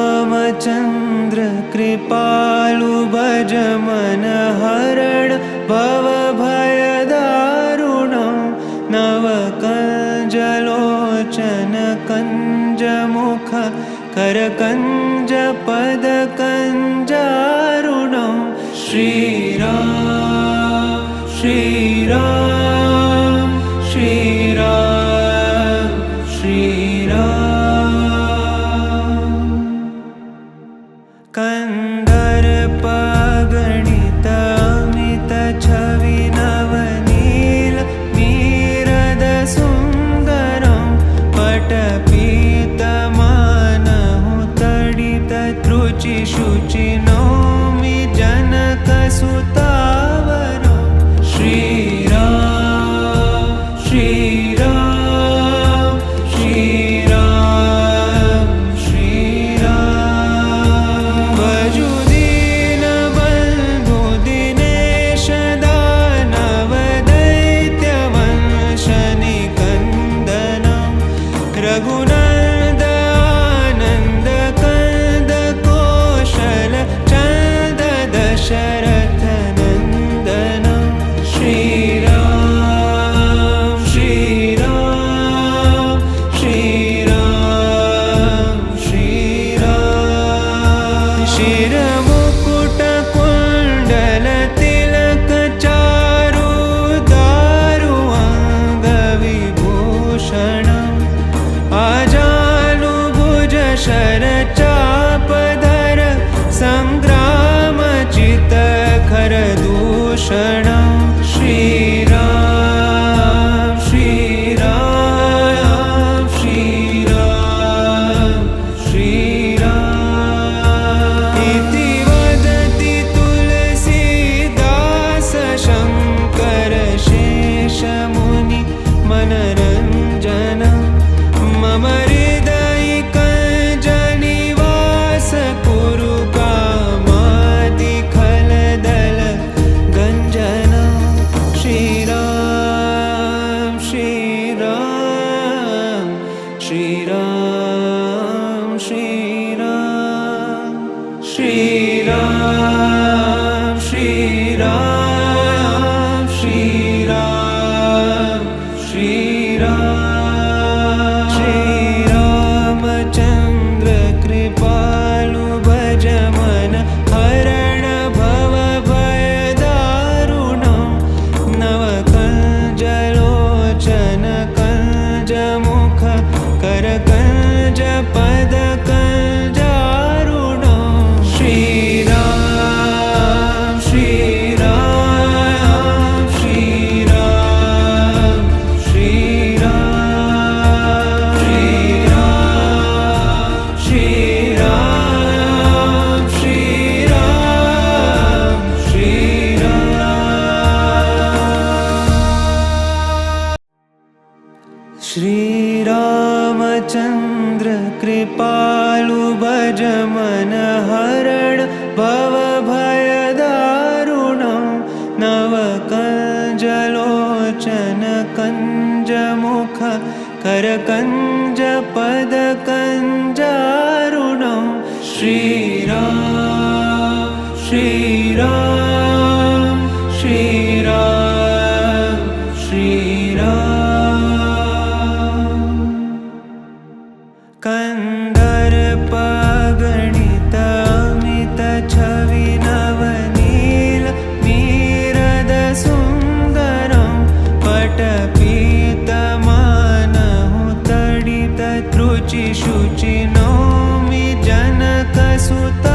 श्रीरामचन्द्र कृपालु भज मन हरण भवभयदारुणं नवकञ्जलोचन कञ्जमुख करकञ्ज पदकञ्जारुणं श्रीराम श्रीराम श्रीराम श्रीराम कन्दर्पगणित अमित छवि नवनील नीरद सुन्दरं पटपीतमानहु तडित त्रुचि शुचि नौमि जनकसुतावरं श्रीराम श्रीराम श्रीराम श्रीराम भजु दीनबन्धु दिनेश दानव दैत्यवंशनिकन्दनं रघुनन्द आनन्द कंद कौशल चन्द दशरथ नन्दनं श्रीराम श्रीराम श्रीराम श्रीराम शिरमुकुट कुण्डल तिलक चारु दारु अङ्गविभूषणम् आजानुभुज शरचापधर सङ्ग्रामचित खरदूषणं श्रीराम श्रीराम श्रीराम श्रीराम इति वदति तुलसीदास शङ्कर शेषमुनि मनरञ्जनं मम हृदयिकञ्जनिवास कुरु कामादिखलदल गञ्जनं श्रीराम श्रीराम श्रीराम श्रीराम श्रीराम श्रीराम श्रीराम श्रीराम श्रीरामचन्द्र कृपालु भज मन हरण भवभयदारुणं नवकञ्जलोचन कञ्जमुख करकञ्ज पदकञ्जारुणं श्रीराम श्रीराम श्रीराम श्रीराम श्रीराम श्रीराम श्रीराम श्रीराम श्रीरामचन्द्र कृपालु भज मन हरण भवभयदारुणं नवकञ्जलोचन कञ्जमुख करकञ्ज पदकञ्जारुणं श्रीराम श्रीराम श्रीराम श्रीराम कन्दर्पगणित अमित छवि नवनील नीरद सुन्दरं पटपीतमानहु तडित त्रुचि शुचि नौमि जनकसुता